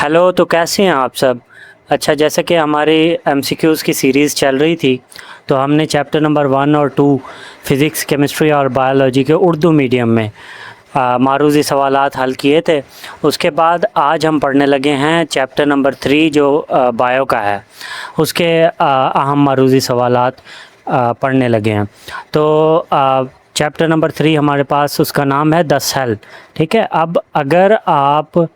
Hello, तो कैसे हैं आप सब। अच्छा, जैसे कि हमारी एमसीक्यूज़ की सीरीज़ चल रही थी, तो हमने चैप्टर नंबर 1 और 2 फ़िज़िक्स, केमिस्ट्री और बायोलॉजी के उर्दू मीडियम में मारूज़ी सवालात हल किए थे। उसके बाद आज हम पढ़ने लगे हैं चैप्टर नंबर 3 जो बायो का है, उसके अहम मारूज़ी सवालात पढ़ने लगे हैं। तो चैप्टर नंबर 3 हमारे पास, उसका नाम है द सेल। ठीक है, अब अगर आप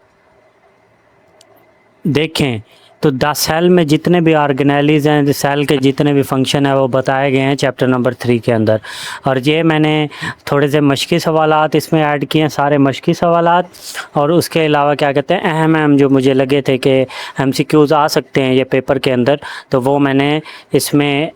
देखें तो द सेल में जितने भी ऑर्गेनेलीज हैं, सेल के जितने भी फंक्शन है वो बताए गए हैं चैप्टर नंबर 3 के अंदर। और ये मैंने थोड़े से मश्की सवालात इसमें ऐड किए हैं, सारे मश्की सवालात। और उसके अलावा क्या कहते हैं, अहम जो मुझे लगे थे कि एमसीक्यूज़ आ सकते हैं ये पेपर के अंदर, तो वो मैंने इसमें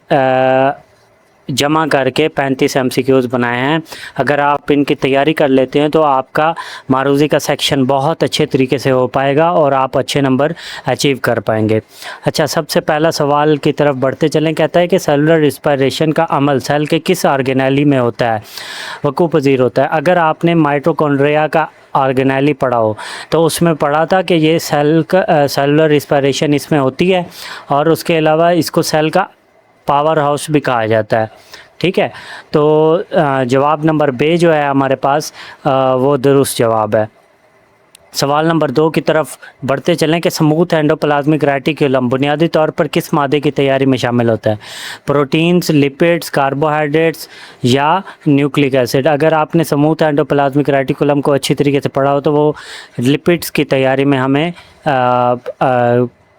जमा करके 35 एमसीक्यूज़ बनाए हैं। अगर आप इनकी तैयारी कर लेते हैं तो आपका मारूज़ी का सेक्शन बहुत अच्छे तरीके से हो पाएगा और आप अच्छे नंबर अचीव कर पाएंगे। अच्छा, सबसे पहला सवाल की तरफ बढ़ते चलें। कहता है कि सेलुलर रिस्पायरेशन का अमल सेल के किस ऑर्गेनेली में होता है, वक़ू पज़ीर होता है। अगर आपने माइटोकॉन्ड्रिया का ऑर्गेनेली पढ़ा हो तो उसमें पढ़ा था कि ये सेल का सेलुलर रिस्पायरेशन इसमें होती है, और उसके अलावा इसको सेल का पावर हाउस भी कहा जाता है। ठीक है, तो जवाब नंबर बे जो है हमारे पास वो दुरुस्त जवाब है। सवाल नंबर 2 की तरफ बढ़ते चलें कि स्मूथ एंडोप्लाज्मिक रेटिकुलम बुनियादी तौर पर किस मादे की तैयारी में शामिल होता है, प्रोटीन्स, लिपिड्स, कार्बोहाइड्रेट्स या न्यूक्लिक एसिड। अगर आपने स्मूथ एंडोप्लाज्मिक रेटिकुलम को अच्छी तरीके से पढ़ा हो तो वो लिपिड्स की तैयारी में हमें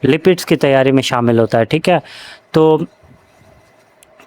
लिपिड्स की तैयारी में शामिल होता है। ठीक है, तो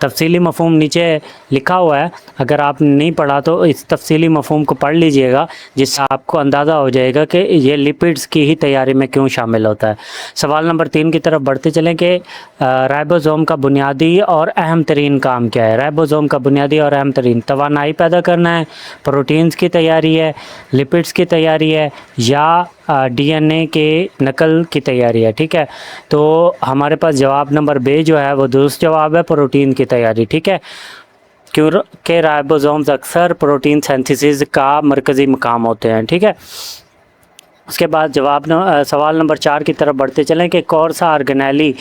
तफसीली मफ़हूम नीचे लिखा हुआ है, अगर आपने नहीं पढ़ा तो इस तफसीली मफ़हूम को पढ़ लीजिएगा, जिससे आपको अंदाज़ा हो जाएगा कि ये लिपिड्स की ही तैयारी में क्यों शामिल होता है। सवाल नंबर 3 की तरफ बढ़ते चलें कि राइबोसोम का बुनियादी और अहम तरीन काम क्या है। राइबोसोम का बुनियादी और अहम तरीन तवानाई पैदा करना है, प्रोटीन्स की तैयारी है, लिपिड्स की तैयारी है, या डीएनए के नकल की तैयारी है। ठीक है, तो हमारे पास जवाब नंबर बे जो है वो दुरुस्त जवाब है, प्रोटीन की तैयारी। ठीक है, क्योंकि राइबोसोम्स अक्सर प्रोटीन सिंथेसिस का मरकज़ी मकाम होते हैं। ठीक है, उसके बाद सवाल नंबर 4 की तरफ बढ़ते चलें कि कौन सा ऑर्गेनेली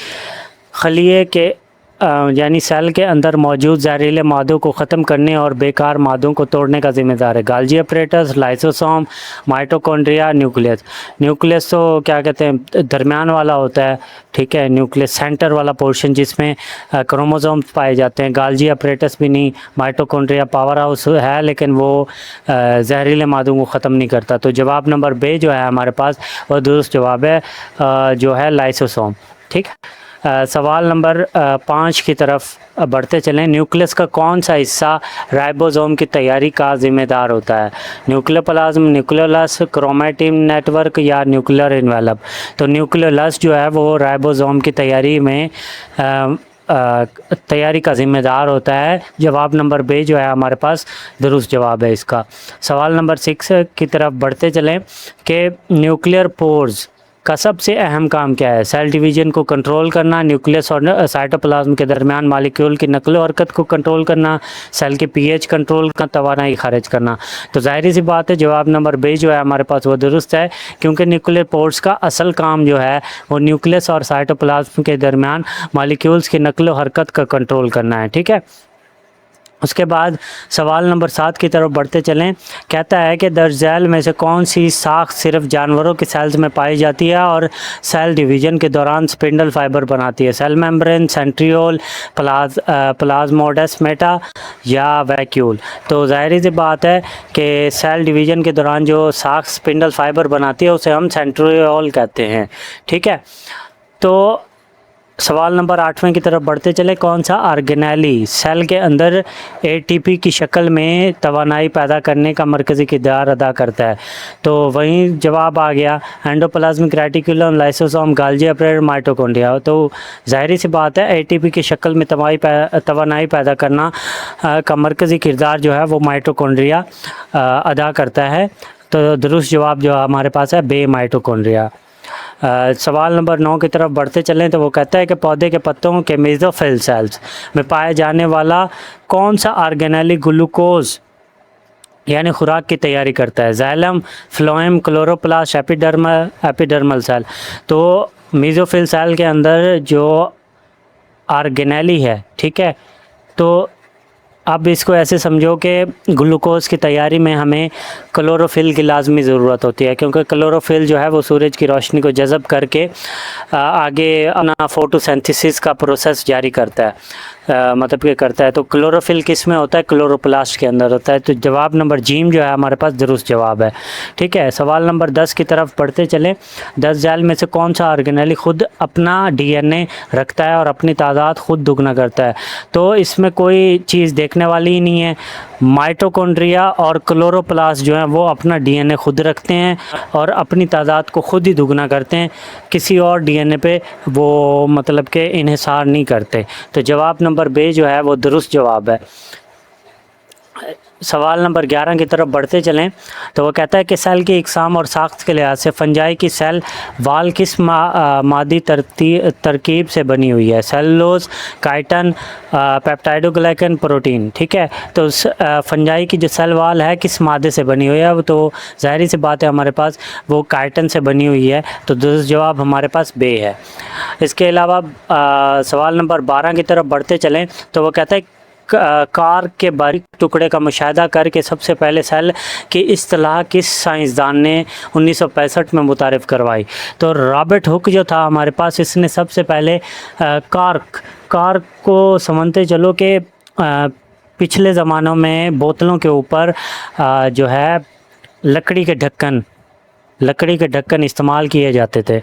खलिए के यानी सेल के अंदर मौजूद जहरीले मादों को ख़त्म करने और बेकार मादों को तोड़ने का ज़िम्मेदार है। गाल्जी apparatus, lysosome, mitochondria, nucleus. Nucleus तो क्या कहते हैं, दरमियान वाला होता है। ठीक है, न्यूक्लियस सेंटर वाला पोर्शन जिसमें क्रोमोसोम्स पाए जाते हैं। गाल्जी अपरेटस भी नहीं, माइटोकॉन्ड्रिया पावर हाउस है लेकिन वो जहरीले मादों को ख़त्म नहीं करता। तो जवाब नंबर बे जो है हमारे पास वो दुरुस्त जवाब है, जो है लाइसोसोम। ठीक है, सवाल नंबर 5 की तरफ बढ़ते चलें। न्यूक्लियस का कौन सा हिस्सा राइबोसोम की तैयारी का ज़िम्मेदार होता है, न्यूक्लियोप्लाज्म, न्यूक्लियोलस, क्रोमैटिन नेटवर्क या न्यूक्लियर इन्वेलप। तो न्यूक्लियोलस जो है वो राइबोसोम की तैयारी में तैयारी का ज़िम्मेदार होता है। जवाब नंबर बे जो है हमारे पास दुरुस्त जवाब है इसका। सवाल नंबर 6 की तरफ बढ़ते चलें कि न्यूक्लियर पोर्स का सबसे अहम काम क्या है। सेल डिवीजन को कंट्रोल करना, न्यूक्लियस और साइटोप्लाज्म के दरमियान मालिक्यूल की नकल हरकत को कंट्रोल करना, सेल के पीएच कंट्रोल का तवानाई खारिज करना। तो जाहिर सी बात है जवाब नंबर बे जो है हमारे पास वो दुरुस्त है, क्योंकि न्यूक्लियर पोर्स का असल काम जो है वो न्यूक्लियस और साइटोप्लाज्म के दरमियान मालिक्यूल्स की नकल हरकत का कंट्रोल करना है। ठीक है, उसके बाद सवाल नंबर 7 की तरफ बढ़ते चलें। कहता है कि दर्ज झैल में से कौन सी साख सिर्फ जानवरों के सेल्स में पाई जाती है और सेल डिवीजन के दौरान स्पिंडल फाइबर बनाती है। सेल मेम्ब्रेन, सेंट्रियोल, प्लाज्मोडेस्माटा या वैक्यूल। तो जाहिर सी बात है कि सेल डिवीजन के दौरान जो साख स्पिंडल फाइबर बनाती है उसे हम सेंट्रियोल कहते हैं। ठीक है, तो सवाल नंबर 8वें की तरफ बढ़ते चले। कौन सा ऑर्गेनेली सेल के अंदर एटीपी की शक्ल में तवानाई पैदा करने का मरकज़ी किरदार अदा करता है। तो वहीं जवाब आ गया endoplasmic reticulum, lysosome, गाल्जी operator, mitochondria. तो जाहिर सी बात है एटीपी की शक्ल में तवानाई पैदा करना का मरकज़ी किरदार जो है वो माइटोकॉन्ड्रिया अदा करता है। तो दुरुस्त जवाब जो हमारे पास है बे, माइटोकॉन्ड्रिया। सवाल नंबर 9 की तरफ बढ़ते चलें तो वो कहता है कि पौधे के पत्तों के मेसोफिल सेल्स में पाए जाने वाला कौन सा ऑर्गेनेली ग्लूकोज यानी खुराक की तैयारी करता है। Xylem, phloem, chloroplast, epidermal cell. तो मेसोफिल सेल के अंदर जो ऑर्गेनेली है, ठीक है, तो अब इसको ऐसे समझो कि ग्लूकोज की तैयारी में हमें क्लोरोफिल की लाजमी ज़रूरत होती है, क्योंकि क्लोरोफिल जो है वो सूरज की रोशनी को जज़ब करके आगे अपना फोटोसिंथेसिस का प्रोसेस जारी करता है, मतलब कि करता है। तो क्लोरोफिल किस में होता है? क्लोरोप्लास्ट के अंदर होता है। तो जवाब नंबर जीम जो है हमारे पास दुरुस्त जवाब है, ठीक है। सवाल नंबर 10 की तरफ पढ़ते चलें। 10 जाल में से कौन सा ऑर्गेनेली खुद अपना डीएनए रखता है और अपनी तादाद खुद दुगना करता है? तो इसमें कोई चीज़ देखने वाली ही नहीं है। माइटोकॉन्ड्रिया और क्लोरोप्लास्ट जो है वो अपना डीएनए खुद रखते हैं और अपनी तादाद को खुद ही दुगना करते हैं, किसी और डीएनए पे वो मतलब कि इन्हिसार नहीं करते। तो जवाब नंबर बी जो है वो दुरुस्त जवाब है। सवाल नंबर 11 की तरफ बढ़ते चलें। तो वो कहता है कि सेल की इकसाम और साख्त के लिहाज से फंजाई की सेल वाल किस मादी तरकीब से बनी हुई है? सेलुलोज, काइटन, पेप्टाइडोग्लाइकन, प्रोटीन, ठीक है। तो फंजाई की जो सेल वाल है किस मादे से बनी हुई है? तो ज़ाहिर सी बात है हमारे पास वो काइटन से बनी हुई है। तो दुरुस्त जवाब हमारे पास बे है। इसके अलावा सवाल नंबर 12 की तरफ बढ़ते चलें। तो वो कहता है कार के बारीक टुकड़े का मुशाहिदा करके सबसे पहले सेल की इस्तिलाह किस साइंसदान ने 1965 में मुतारिफ़ करवाई? तो रॉबर्ट हुक जो था हमारे पास, इसने सबसे पहले कार को समझते चलो कि पिछले ज़मानों में बोतलों के ऊपर जो है लकड़ी के ढक्कन इस्तेमाल किए जाते थे,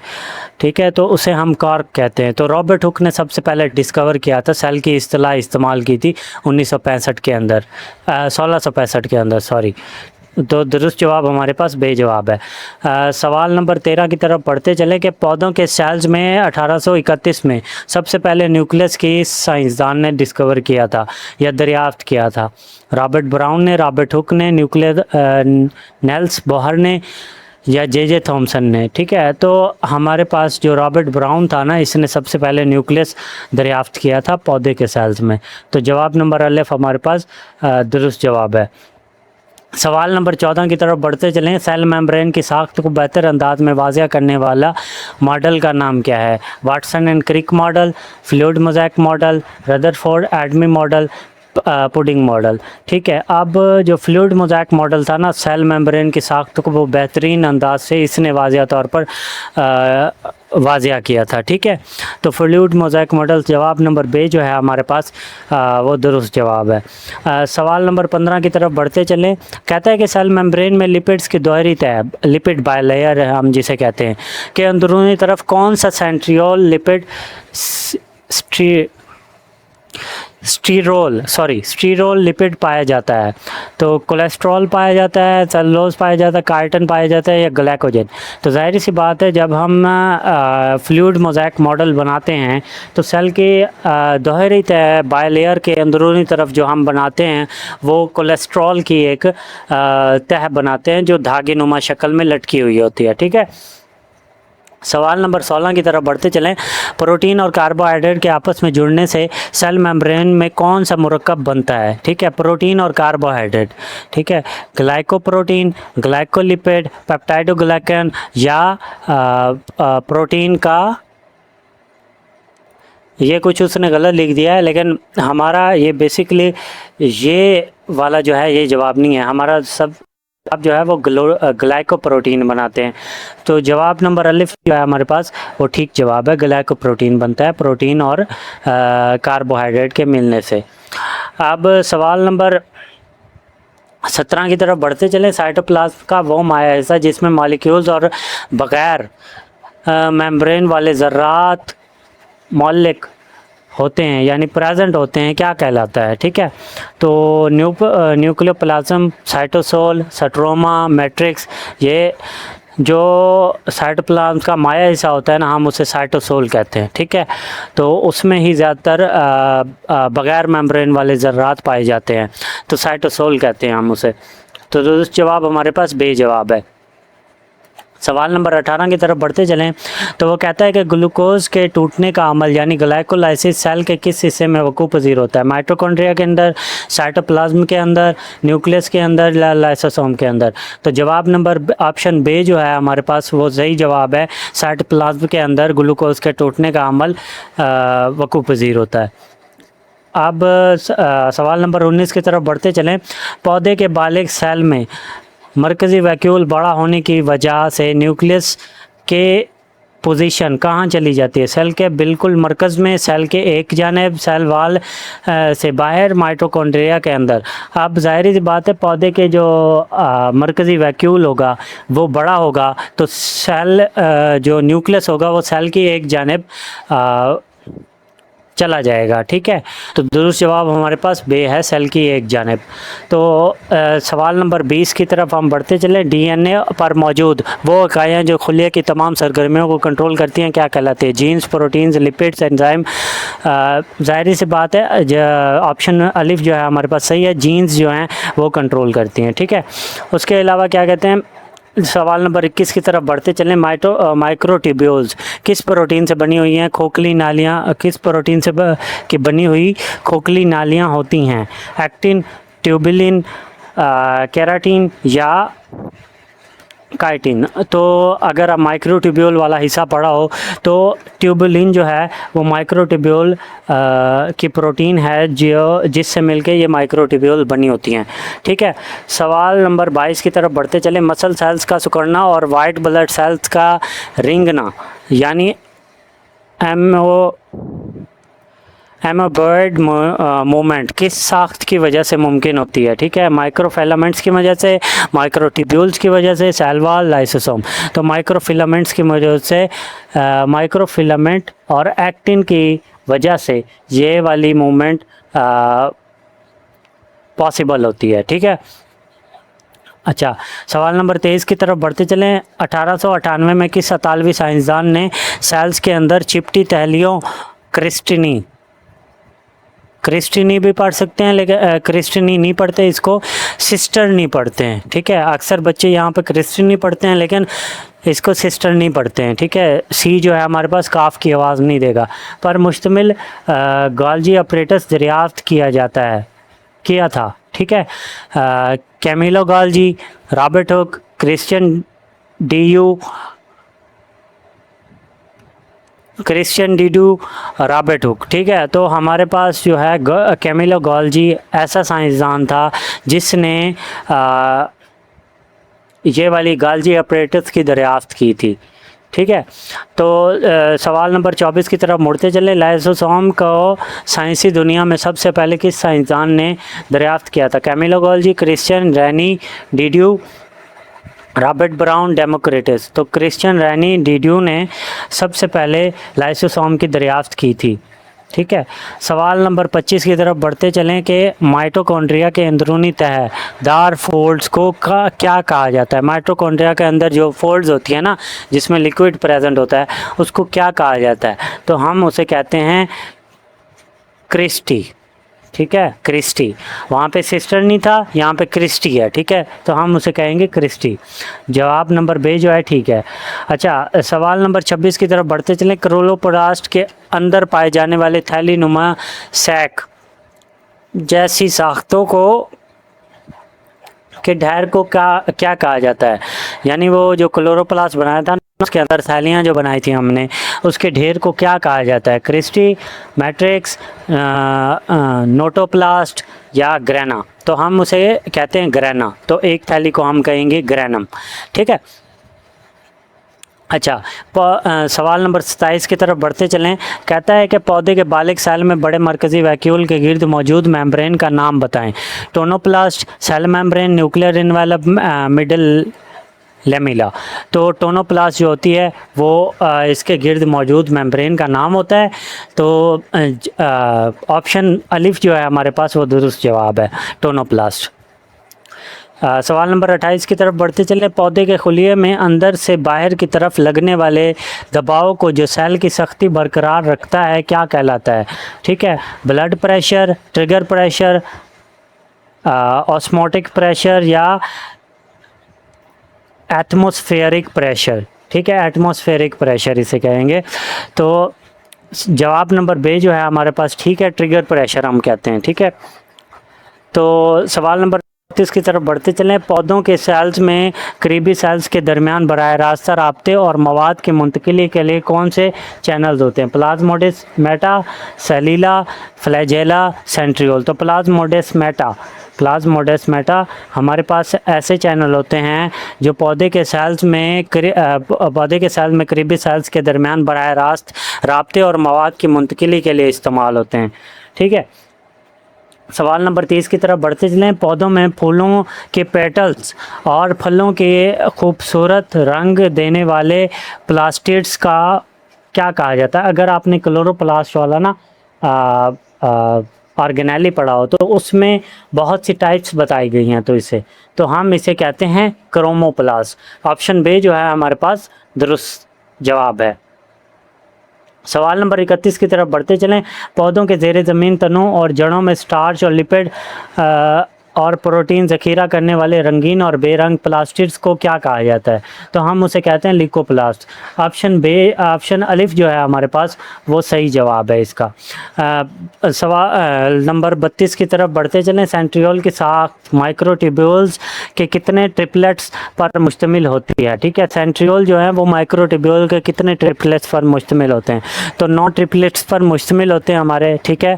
ठीक है, तो उसे हम कॉर्क कहते हैं। तो रॉबर्ट हुक ने सबसे पहले डिस्कवर किया था, सेल की इस्तिलाह इस्तेमाल की थी 1965 के अंदर, 1665 के अंदर, सॉरी। तो दुरुस्त जवाब हमारे पास बेजवाब है। सवाल नंबर 13 की तरफ पढ़ते चले कि पौधों के सेल्स में 1831 में सबसे पहले न्यूक्लियस की साइंसदान ने डिस्कवर किया था या दरियाफ्त किया था? रॉबर्ट ब्राउन ने, रॉबर्ट हुक ने, नेल्स बोहर ने या जे थॉमसन ने, ठीक है। तो हमारे पास जो रॉबर्ट ब्राउन था ना, इसने सबसे पहले न्यूक्लियस दरियाफ्त किया था पौधे के सेल्स में। तो जवाब नंबर अलिफ हमारे पास दुरुस्त जवाब है। सवाल नंबर 14 की तरफ बढ़ते चलें। सेल मेम्ब्रेन की साख्त को बेहतर अंदाज में वाज़िया करने वाला मॉडल का नाम क्या है? Watson and Crick model, fluid mosaic model, Rutherford atomic model, pudding model, ठीक है। अब जो फ्लूइड मोज़ेक मॉडल था ना, सेल मेम्ब्रेन की साख्त को वो बेहतरीन अंदाज से इसने वाज़िया तौर पर वाज़िया किया था, ठीक है। तो फ्लूइड मोज़ेक मॉडल जवाब नंबर बे जो है हमारे पास वो दुरुस्त जवाब है। सवाल नंबर 15 की तरफ बढ़ते चलें। कहता है कि सेल मेम्ब्रेन में लिपिड्स की दोहरी तह, लिपिड बायलेयर हम जिसे कहते हैं, कि अंदरूनी तरफ कौन सा सेंट्रियोल लिपिड स्टीरोल लिपिड पाया जाता है? तो कोलेस्ट्रॉल पाया जाता है, सेलुलोज पाया जाता है, कार्टन पाया जाता है या ग्लाइकोजन? तो जाहिर सी बात है जब हम फ्लूइड मोज़ेक मॉडल बनाते हैं तो सेल के दोहरी तह बायलेयर के अंदरूनी तरफ जो हम बनाते हैं वो कोलेस्ट्रॉल की एक तह बनाते हैं जो धागे नुमा शक्ल में लटकी हुई होती है, ठीक है। सवाल नंबर 16 की तरफ बढ़ते चलें। प्रोटीन और कार्बोहाइड्रेट के आपस में जुड़ने से सेल मेम्ब्रेन में कौन सा मुरक्कब बनता है? ठीक है, प्रोटीन और कार्बोहाइड्रेट, ठीक है। ग्लाइकोप्रोटीन, ग्लाइकोलिपिड, पेप्टाइडोग्लाइकन या प्रोटीन का, ये कुछ उसने गलत लिख दिया है, लेकिन हमारा ये बेसिकली ये वाला जो है ये जवाब नहीं है। हमारा सब अब जो है वो ग्लाइकोप्रोटीन बनाते हैं। तो जवाब नंबर अलिफ जो है हमारे पास वो ठीक जवाब है, ग्लाइकोप्रोटीन बनता है प्रोटीन और कार्बोहाइड्रेट के मिलने से। अब सवाल नंबर 17 की तरफ बढ़ते चलें। साइटोप्लाज्म का वो माया हिस्सा जिसमें मॉलिक्यूल्स और बगैर मेम्ब्रेन वाले ज़र्रात मौलिक होते हैं यानी प्रेजेंट होते हैं, क्या कहलाता है? ठीक है, तो न्यूक्लियोप्लाज्म, साइटोसोल, स्ट्रोमा, मैट्रिक्स, ये जो साइटोप्लाज्म का माया हिस्सा होता है ना, हम उसे साइटोसोल कहते हैं, ठीक है। तो उसमें ही ज़्यादातर बगैर मेम्ब्रेन वाले ज़र्रात पाए जाते हैं, तो साइटोसोल कहते हैं हम उसे। तो जवाब हमारे पास बेजवाब है। सवाल नंबर 18 की तरफ बढ़ते चलें तो वो कहता है कि ग्लूकोज के टूटने का अमल यानी ग्लाइकोलाइसिस सेल के किस हिस्से में वकूफ़ पज़ीर होता है? माइटोकॉन्ड्रिया के अंदर, साइटोप्लाज्म के अंदर, न्यूक्लियस के अंदर या लाइसोसोम के अंदर? तो जवाब नंबर ऑप्शन बी जो है हमारे पास वो सही जवाब है। साइटोप्लाज्म के अंदर ग्लूकोज के टूटने का अमल वकूफ़ पज़ीर होता है। अब सवाल नंबर 19 की तरफ बढ़ते चलें। पौधे के बालिग सेल में मरकज़ी वैक्यूल बड़ा होने की वजह से न्यूक्लियस के पोजीशन कहाँ चली जाती है? सेल के बिल्कुल मरकज़ में, सेल के एक जानिब, सेल वाल से बाहर, माइटोकॉन्ड्रिया के अंदर। अब ज़ाहिर सी बात है पौधे के जो मरकज़ी वैक्यूल होगा वो बड़ा होगा तो सेल जो न्यूक्लियस होगा वो सेल की एक जानिब चला जाएगा। ठीक है, तो दुरुस्त जवाब हमारे पास बे है, सेल की एक जानिब। तो सवाल नंबर 20 की तरफ हम बढ़ते चलें। डीएनए पर मौजूद वो इकाइयाँ जो खुलिया की तमाम सरगर्मियों को कंट्रोल करती हैं क्या कहलाती है? Genes, proteins, lipids, enzyme. ज़ाहिर सी बात है ऑप्शन अलिफ जो है हमारे पास सही है, जीन्स जो हैं वो कंट्रोल करती हैं। ठीक है, उसके अलावा क्या कहते हैं, सवाल नंबर 21 की तरफ बढ़ते चलें। माइक्रोट्यूब्यूल्स किस प्रोटीन से बनी हुई हैं? खोखली नालियाँ किस प्रोटीन से की बनी हुई खोखली नालियाँ होती हैं? एक्टिन, ट्यूबुलिन, केराटिन या काइटिन? तो अगर आप माइक्रोट्यूब्यूल वाला हिस्सा पढ़ा हो तो ट्यूबुलिन जो है वो माइक्रोट्यूब्यूल की प्रोटीन है जो जिससे मिलके ये माइक्रोट्यूब्यूल बनी होती हैं। ठीक है, सवाल नंबर 22 की तरफ बढ़ते चले। मसल सेल्स का सिकुड़ना और वाइट ब्लड सेल्स का रिंगना यानी एमोबॉइड मूवमेंट किस साख्त की वजह से मुमकिन होती है? ठीक है, माइक्रोफिलामेंट्स की वजह से, माइक्रोट्यूब्यूल्स की वजह से, सेल वॉल, लाइसोसोम। तो माइक्रोफिलामेंट्स की वजह से, माइक्रोफिलामेंट और एक्टिन की वजह से ये वाली मूवमेंट पॉसिबल होती है। ठीक है, अच्छा, सवाल नंबर 23 की तरफ बढ़ते चलें। 1898 में किस इतालवी साइंसदान ने सेल्स के अंदर चिपटी तहलियों क्रिस्टिनी भी पढ़ सकते हैं लेकिन क्रिस्टिनी नहीं पढ़ते, इसको सिस्टर नहीं पढ़ते हैं। ठीक है, अक्सर बच्चे यहाँ पे क्रिस्टिनी पढ़ते हैं लेकिन इसको सिस्टर नहीं पढ़ते हैं। ठीक है, सी जो है हमारे पास काफ की आवाज़ नहीं देगा। पर मुश्तमिल गॉल्जी अपरेटस दरियाफ्त किया था। ठीक है, Camillo Golgi, Robert Hooke, Christian de Duve, Robert Hooke. ठीक है, तो हमारे पास जो है कैमिलो गॉल्जी ऐसा साइंसदान था जिसने ये वाली गॉल्जी अपरेटस की दरियाफ्त की थी। ठीक है, तो सवाल नंबर 24 की तरफ मुड़ते चले। लाइसोसोम को साइंसी दुनिया में सबसे पहले किस साइंसदान ने दरियाफ्त किया था? कैमिलो गॉल्जी, क्रिश्चियन रेनी डिड्यू, रॉबर्ट ब्राउन, डेमोक्रेटस। तो क्रिश्चियन रेनी डिड्यू ने सबसे पहले लाइसोसोम की दरियाफ्त की थी। ठीक है, सवाल नंबर 25 की तरफ बढ़ते चलें कि माइटोकॉन्ड्रिया के अंदरूनी तह दार फोल्ड्स को क्या कहा जाता है? माइटोकॉन्ड्रिया के अंदर जो फोल्ड्स होती है ना जिसमें लिक्विड प्रेजेंट होता है उसको क्या कहा जाता है? तो हम उसे कहते हैं क्रिस्टी। ठीक है, क्रिस्टी। वहाँ पे सिस्टर नहीं था, यहाँ पे क्रिस्टी है। ठीक है, तो हम उसे कहेंगे क्रिस्टी। जवाब नंबर बे जो है ठीक है। अच्छा, सवाल नंबर 26 की तरफ बढ़ते चलें। क्लोरोप्लास्ट के अंदर पाए जाने वाले थैली नुमा सैक जैसी साख्तों के ढेर को क्या कहा जाता है? यानी वो जो क्लोरोप्लास्ट बनाया था उसके अंदर थैलियाँ जो बनाई थी हमने उसके ढेर को क्या कहा जाता है? क्रिस्टी, मैट्रिक्स, नोटोप्लास्ट या ग्रेना? तो हम उसे कहते हैं ग्रेना। तो एक थैली को हम कहेंगे ग्रेनम। ठीक है, अच्छा, सवाल नंबर 27 की तरफ बढ़ते चलें। कहता है कि पौधे के बालिग सेल में बड़े मरकज़ी वैक्यूल के गिर्द मौजूद मेम्ब्रेन का नाम बताएं। Tonoplast, cell membrane, nuclear envelope, middle lamella. तो टोनोप्लास्ट जो होती है वो इसके गिर्द मौजूद मेम्ब्रेन का नाम होता है। तो ऑप्शन अलिफ जो है हमारे पास वो दुरुस्त जवाब है, टोनोप्लास्ट। सवाल नंबर 28 की तरफ बढ़ते चले। पौधे के खुलिये में अंदर से बाहर की तरफ लगने वाले दबाव को जो सेल की सख्ती बरकरार रखता है क्या कहलाता है? ठीक है, blood pressure, trigger pressure, osmotic pressure या एटमॉस्फेरिक प्रेशर, ठीक है, एटमॉस्फेरिक प्रेशर इसे कहेंगे। तो जवाब नंबर बे जो है हमारे पास ठीक है, ट्रिगर प्रेशर हम कहते हैं, ठीक है। तो सवाल नंबर 30 की तरफ बढ़ते चलें। पौधों के सेल्स में करीबी सेल्स के दरमियान बराह रास्त राब्ते और मवाद की मुंतकिली के लिए कौन से चैनल्स होते हैं? Plasmodesmata, cilia, flagella, centriole. तो प्लाज्मोडेस्माटा हमारे पास ऐसे चैनल होते हैं जो पौधे के सेल्स में करीबी सेल्स के दरमियान बराह रास्त राब्ते और मवाद की मुंतकिली के लिए इस्तेमाल होते हैं, ठीक है। सवाल नंबर 30 की तरफ बढ़ते चलें। पौधों में फूलों के पेटल्स और फलों के खूबसूरत रंग देने वाले प्लास्टिड्स का क्या कहा जाता है? अगर आपने क्लोरोप्लास्ट वाला ना ऑर्गेनेली पढ़ा हो तो उसमें बहुत सी टाइप्स बताई गई हैं, तो हम इसे कहते हैं क्रोमोप्लास्ट। ऑप्शन बी जो है हमारे पास दुरुस्त जवाब है। सवाल नंबर 31 की तरफ बढ़ते चलें। पौधों के ज़ेरे ज़मीन तनों और जड़ों में स्टार्च और लिपिड और प्रोटीन ज़ख़ीरा करने वाले रंगीन और बेरंग प्लास्टिड्स को क्या कहा जाता है? तो हम उसे कहते हैं लिकोप्लास्ट। ऑप्शन अलिफ जो है हमारे पास वो सही जवाब है इसका। सवाल नंबर 32 की तरफ बढ़ते चलें। सेंट्रियोल की साख माइक्रोट्यूब्यूल्स के कितने ट्रिपलेट्स पर मुश्तमिल होती है? ठीक है, सेंट्रियोल जो है वो माइक्रोट्यूब्यूल के कितने ट्रिपलेट्स पर मुश्तमिल होते हैं? तो 9 ट्रिपलेट्स पर मुश्तमिल होते हैं हमारे, ठीक है।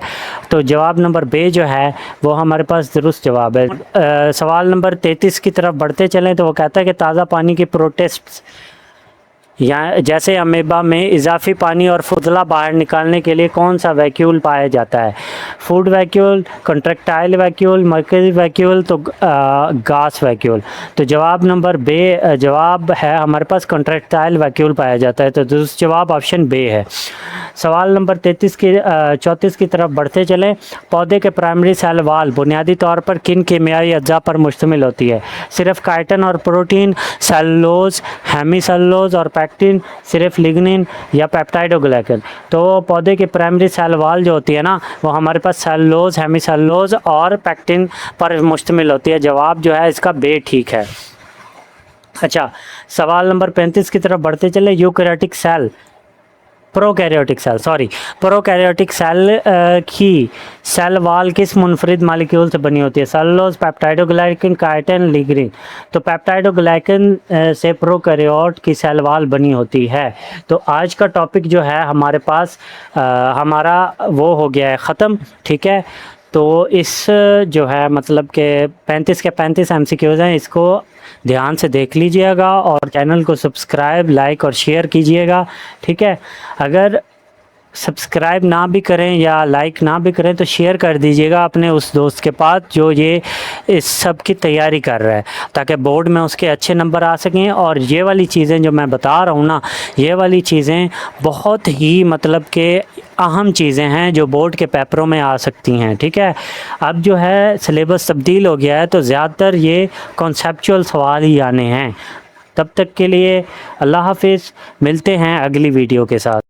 तो जवाब नंबर बे जो है वो हमारे पास दुरुस्त जवाब है। सवाल नंबर 33 की तरफ बढ़ते चलें तो वो कहता है कि ताज़ा पानी की प्रोटेस्ट्स या जैसे अमेबा में इजाफी पानी और फुजला बाहर निकालने के लिए कौन सा वैक्यूल पाया जाता है? Food vacuole, contractile vacuole, mercury vacuole, तो गैस वैक्यूल। तो जवाब नंबर बे जवाब है हमारे पास कॉन्ट्रैक्टाइल वैक्यूल पाया जाता है, तो दुरुस्त जवाब ऑप्शन बे है। सवाल नंबर 34 की तरफ बढ़ते चलें। पौधे के प्राइमरी सेल वाल बुनियादी तौर पर किन कीमियाई अज्जा पर मुश्तमिल होती है? सिर्फ काइटिन और प्रोटीन, सेलुलोज, हेमीसेलुलोज और पैक्टिन, सिर्फ लिग्निन या पेप्टाइडोग्लाइकन। तो पौधे की प्राइमरी सेल वाल जो होती है ना वो हमारे पास सेलुलोज, हेमीसेलुलोज और पैक्टिन पर मुश्तमिल होती है। जवाब जो है इसका बे ठीक है। अच्छा, सवाल नंबर 35 की तरफ बढ़ते चले। यूकैरियोटिक सेल प्रोकैरियोटिक सेल की सेल वाल किस मुनफरिद मालिक्यूल से बनी होती है? Cellulose, peptidoglycan, chitin, lignin. तो पेप्टाइडोग्लाइकन से प्रोकैरियोट की सेल वाल बनी होती है। तो आज का टॉपिक जो है हमारे पास हमारा वो हो गया है ख़त्म, ठीक है। तो इस जो है मतलब कि 35 के 35 MCQs हैं, इसको ध्यान से देख लीजिएगा और चैनल को सब्सक्राइब, लाइक और शेयर कीजिएगा, ठीक है। अगर सब्सक्राइब ना भी करें या लाइक ना भी करें तो शेयर कर दीजिएगा अपने उस दोस्त के पास जो ये इस सब की तैयारी कर रहा है, ताकि बोर्ड में उसके अच्छे नंबर आ सकें। और ये वाली चीज़ें जो मैं बता रहा हूँ ना, ये वाली चीज़ें बहुत ही मतलब कि अहम चीज़ें हैं जो बोर्ड के पेपरों में आ सकती हैं, ठीक है। अब जो है सिलेबस तब्दील हो गया है तो ज़्यादातर ये कॉन्सेप्चुअल सवाल ही आने हैं। तब तक के लिए अल्लाह हाफिज़, मिलते हैं अगली वीडियो के साथ।